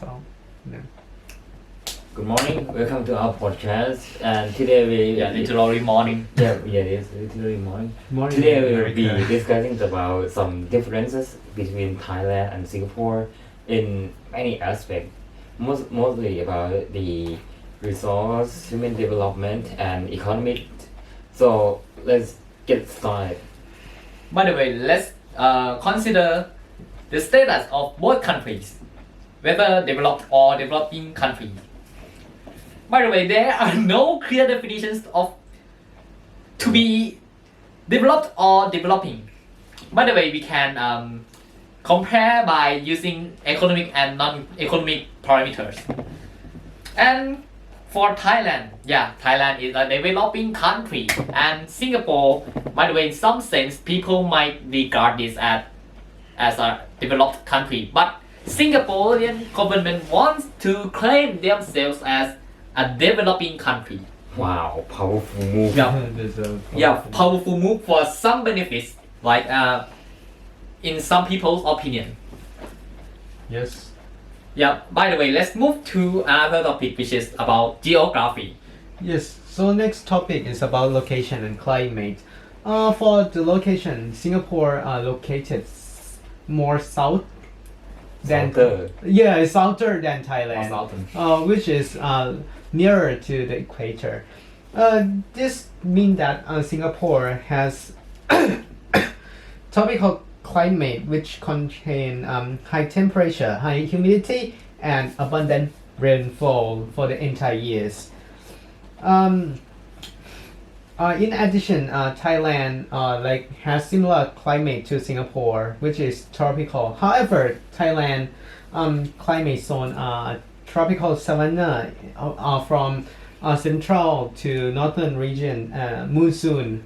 So, yeah. Good morning, welcome to our podcast. And today literally morning. it's literally morning. Morning Today in we will be America. discussing about some differences between Thailand and Singapore in many aspects. Mostly about the resource, human development, and economic. So let's get started. By the way, let's consider the status of both countries, whether developed or developing countries. By the way, there are no clear definitions of to be developed or developing. By the way, we can compare by using economic and non-economic parameters. And for Thailand, Thailand is a developing country, and Singapore, by the way, in some sense, people might regard this as a developed country, but Singaporean government wants to claim themselves as a developing country. Wow, powerful move. Powerful move for some benefits, like in some people's opinion. Yes. By the way, let's move to another topic, which is about geography. Yes. So next topic is about location and climate. For the location, Singapore located more south than it's southern than Thailand, which is nearer to the equator. This means that Singapore has tropical climate which contain high temperature, high humidity, and abundant rainfall for the entire years. In addition, Thailand has similar climate to Singapore, which is tropical. However, Thailand climate zone tropical savanna from central to northern region, monsoon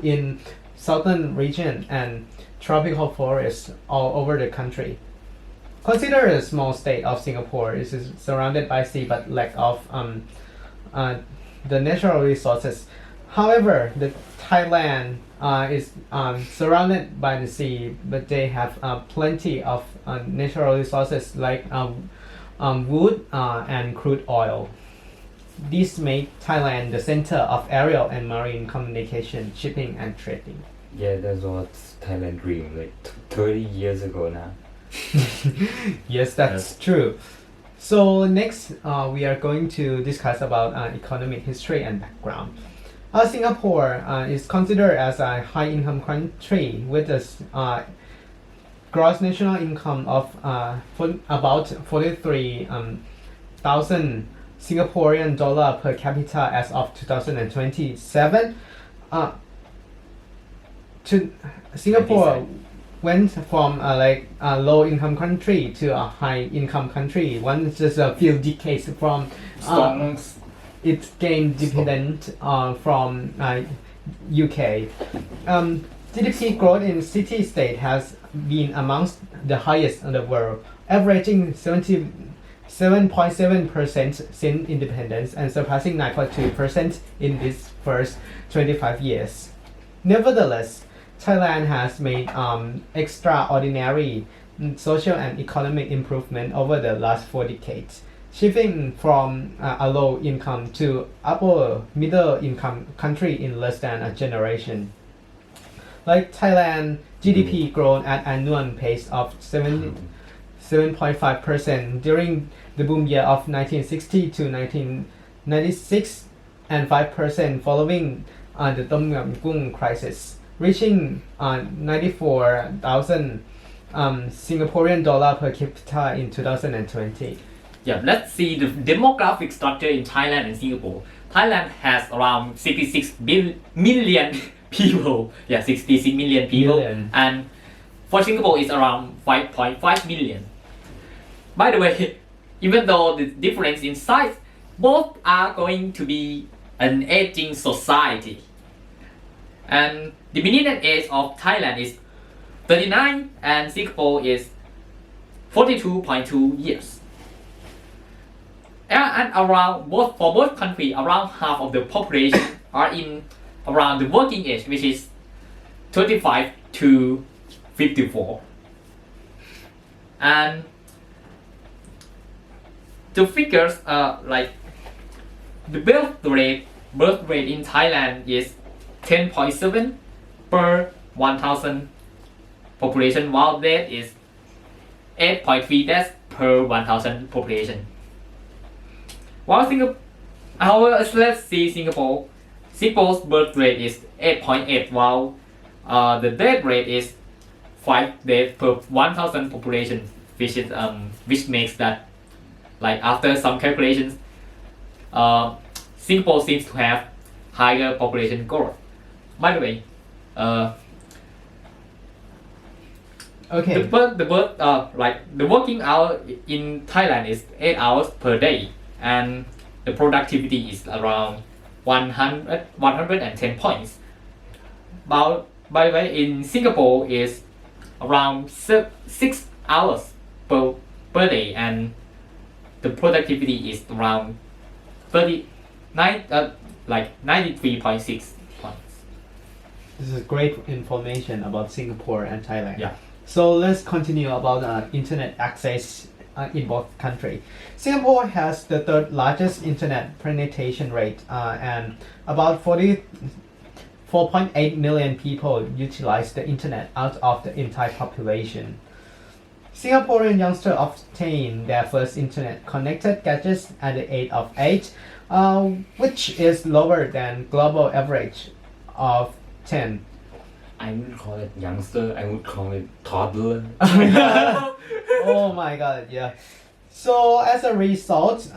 in southern region, and tropical forests all over the country. Consider a small state of Singapore. It is surrounded by sea but lack of the natural resources. However, the Thailand is surrounded by the sea, but they have plenty of natural resources like wood and crude oil. This made Thailand the center of aerial and marine communication, shipping, and trading. Yeah, that's what Thailand dream like 30 years ago now. Yes, that's true. So next, we are going to discuss about economic history and background. Singapore is considered as a high-income country with a gross national income of about 43,000 Singaporean dollar per capita as of 2027. Singapore went from a low-income country to a high-income country once just a few decades from it gained independence from UK. GDP growth in city-state has been amongst the highest in the world, averaging 77.7% since independence and surpassing 9.2% in its first 25 years. Nevertheless, Thailand has made extraordinary social and economic improvement over the last 4 decades, shifting from a low income to upper middle income country in less than a generation. Like Thailand, GDP grown at annual pace of 7.5% during the boom year of 1960 to 1996 and 5% following the Tom Yum Goong crisis, reaching 94,000 Singaporean dollar per capita in 2020. Let's see the demographic structure in Thailand and Singapore. Thailand has around 66 million people. 66 million people. And for Singapore, it's around 5.5 million. By the way, even though the difference in size, both are going to be an aging society. And the median age of Thailand is 39 and Singapore is 42.2 years. And around for both countries, around half of the population are in around the working age, which is 25 to 54. And the figures are like the birth rate in Thailand is 10.7 per 1,000 population, while death is 8.3 deaths per 1,000 population. While let's see Singapore. Singapore's birth rate is 8.8, while the death rate is 5 deaths per 1,000 population, which makes that, like, after some calculations, Singapore seems to have higher population growth. By the way, Okay. the working hour in Thailand is 8 hours per day, and the productivity is around 110 points. By the way, in Singapore is around 6 hours per day, and the productivity is around 93.6 points. This is great information about Singapore and Thailand. Yeah. So let's continue about internet access in both countries. Singapore has the third largest internet penetration rate, and about 44.8 million people utilize the internet out of the entire population. Singaporean youngsters obtain their first internet connected gadgets at the age of 8, which is lower than global average of 10. I would call it youngster. I would call it toddler. Oh my god, yeah. So as a result,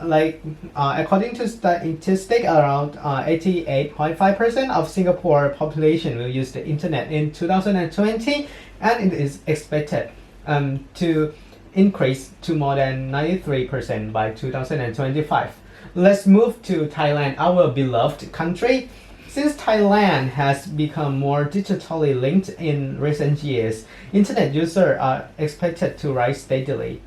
according to statistic, around 88.5% of Singapore population will use the internet in 2020, and it is expected to increase to more than 93% by 2025. Let's move to Thailand, our beloved country. Since Thailand has become more digitally linked in recent years, internet users are expected to rise steadily.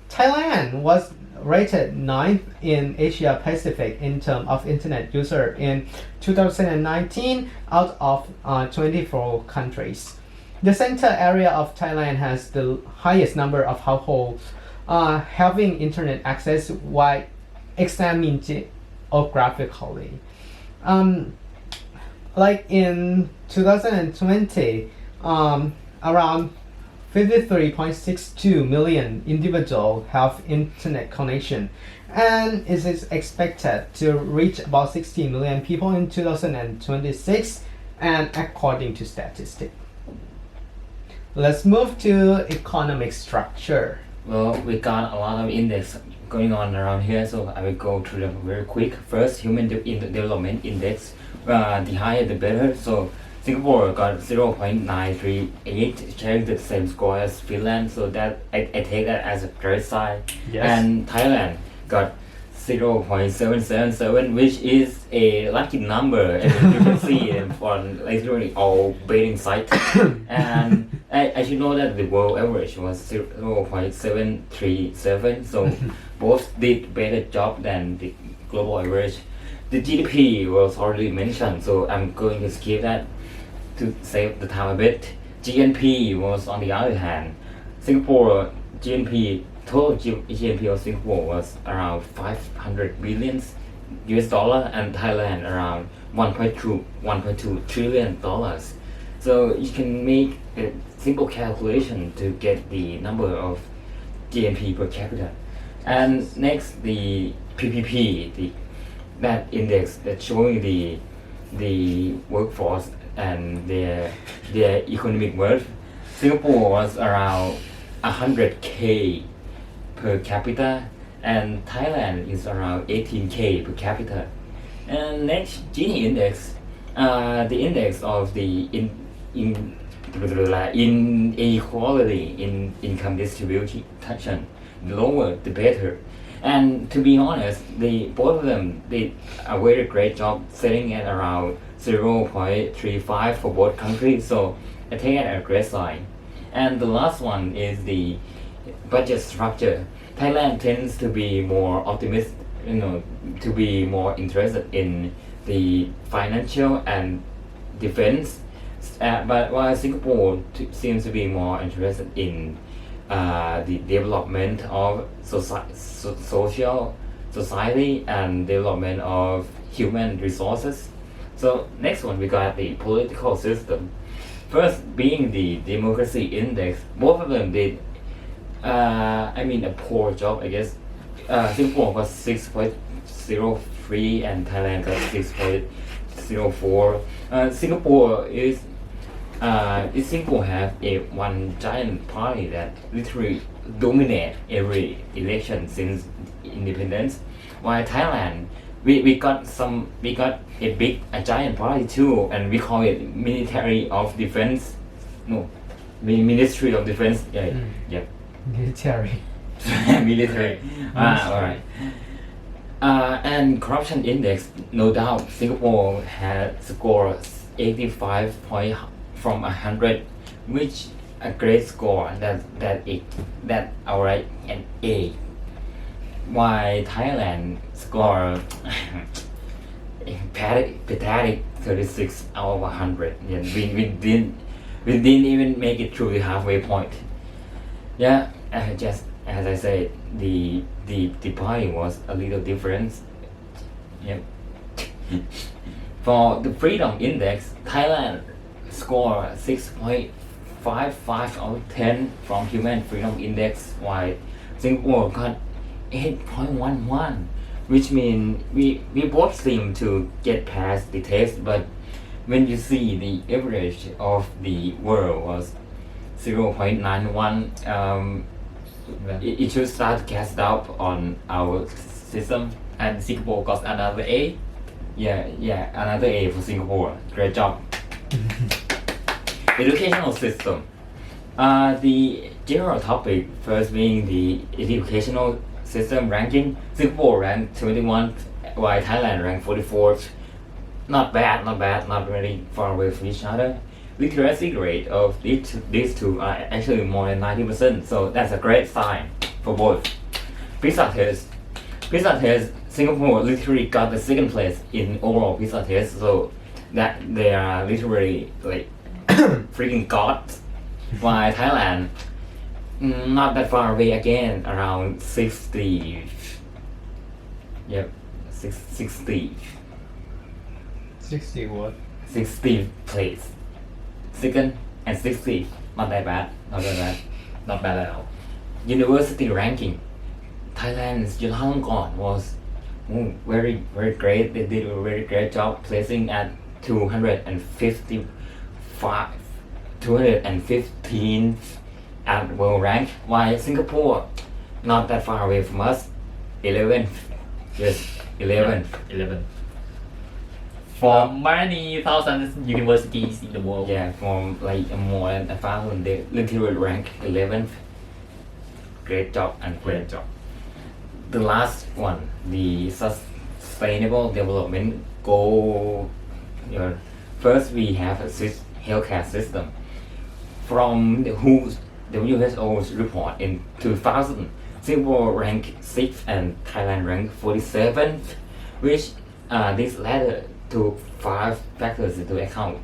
Thailand was rated 9th in Asia Pacific in terms of internet user in 2019 out of 24 countries. The center area of Thailand has the highest number of households having internet access while examined geographically. Like in 2020, around 53.62 million individuals have internet connection, and it is expected to reach about 60 million people in 2026, and according to statistics. Let's move to economic structure. Well, we got a lot of index going on around here, so I will go through them very quick. First, Development Index. The higher the better. So Singapore got 0.938, sharing the same score as Finland. So that I take that as a great sign. Yes. And Thailand got 0.777, which is a lucky number, and you can see it on literally all betting sites. And I should know that the world average was 0.737, so both did better job than the global average. The GDP was already mentioned, so I'm going to skip that to save the time a bit. GNP was on the other hand. Total GNP of Singapore was around 500 billion US dollar, and Thailand around 1.2 trillion dollars. So you can make a simple calculation to get the number of GNP per capita. And next, the PPP, that index that's showing the workforce and their economic worth. Singapore was around 100k per capita, and Thailand is around 18k per capita. And next, Gini index, the index of the inequality in income distribution. The lower, the better. And to be honest, both of them did a very great job, setting at around 0.35 for both countries. So I take it as a great sign. And the last one is the budget structure. Thailand tends to be more optimistic, to be more interested in the financial and defense. But while Singapore seems to be more interested in the development of social society and development of human resources. So next one we got the political system. First being the democracy index, both of them did a poor job, I guess. Singapore got 6.03 and Thailand got 6.04. Singapore have a one giant party that literally dominate every election since independence. While Thailand, we got a giant party too, and we call it Ministry of Defense. Yeah, yeah. Military. Military. Alright. And corruption index, no doubt, Singapore had scored 85 point from 100, which a great score. That alright, an A. While Thailand scored pathetic 36 out of 100. Yeah, we didn't even make it through the halfway point. Yeah, just as I said, the party was a little different. Yep. For the freedom index, Thailand scored 6.55 out of 10 from human freedom index, while Singapore got 8.11, which means we both seem to get past the test, but when you see the average of the world was 0.91, it should start to cast doubt on our system. And Singapore got another A. Yeah, another A for Singapore. Great job. Educational system. The general topic first being the educational system ranking. Singapore ranked 21st, while Thailand ranked 44th. Not bad, not very far away from each other. Literacy rate of these two are actually more than 90%, so that's a great sign for both. PISA test, Singapore literally got the second place in overall PISA test, so that they are literally like freaking gods. While Thailand, not that far away again, around 60. Yep, 60. 60 what? 60 place. Second and 60. Not that bad. Not bad at all. University ranking. Thailand's Chulalongkorn was very great. They did a very great job, placing at 215th at world rank. While Singapore, not that far away from us, 11th. Yes, 11th. 11. For many thousands universities in the world. Yeah, from like more than 1,000, they literally rank 11th. Great job and great job. The last one, the sustainable development goal. First, we have a healthcare system. From the WHO's report in 2000, Singapore ranked 6th and Thailand ranked 47th, which this latter took 5 factors into account: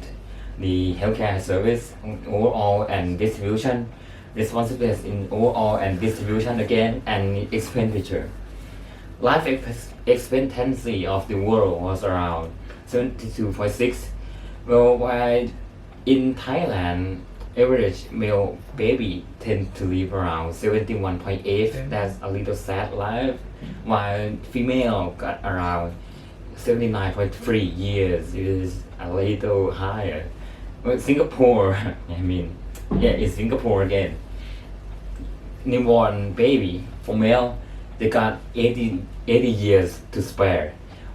the healthcare service overall and distribution, responsiveness in overall and distribution again, and expenditure. Life expectancy of the world was around 72.6. Well, while in Thailand, average male baby tend to live around 71.8. That's a little sad life. While female got around 79.3 years. It is a little higher. But Singapore, it's Singapore again. Newborn baby for male, they got 80 years to spare,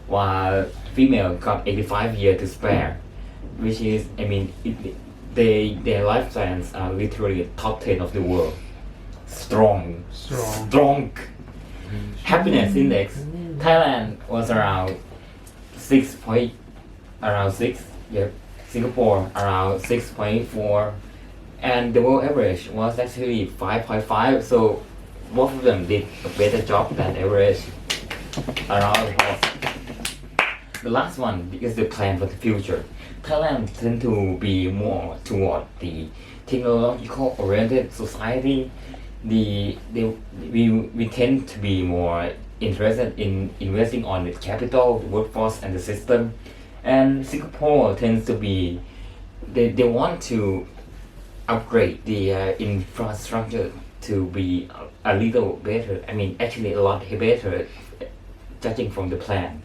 while female got 85 years to spare, which is, their lifespans are literally top 10 of the world. Strong. Happiness index, Thailand was around 6. Yep. Singapore around 6.4, and the world average was actually 5.5. So both of them did a better job than average around. The last one is the plan for the future. Thailand tend to be more toward the technological oriented society. We tend to be more interested in investing on the capital, workforce, and the system. And Singapore tends to be, they want to upgrade the infrastructure to be a little better. I mean, actually a lot better, judging from the plan.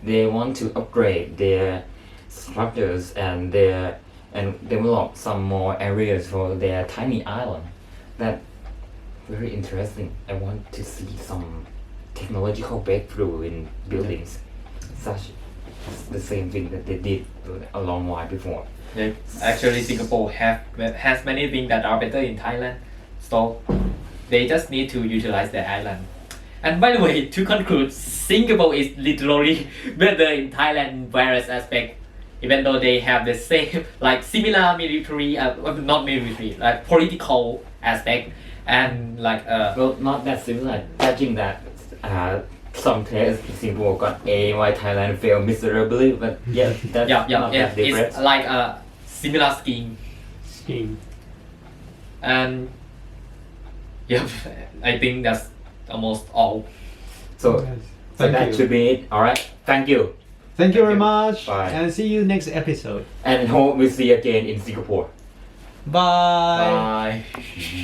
They want to upgrade their structures and develop some more areas for their tiny island. That very interesting. I want to see some technological breakthrough in buildings, such the same thing that they did a long while before. Yeah, actually, Singapore has many things that are better in Thailand, so they just need to utilize their island. And by the way, to conclude, Singapore is literally better in Thailand in various aspects, even though they have the same, like similar military, not military, like political aspect, and like Well, not that similar, judging that some tests Singapore got A while Thailand failed miserably, but yeah, that's not that different. It's like a similar scheme. And yeah, I think that's almost all. So, Yes. so Thank that you. should be it. Alright, thank you. Thank you very you. much. Bye. And see you next episode. And hope we see you again in Singapore. Bye. Bye.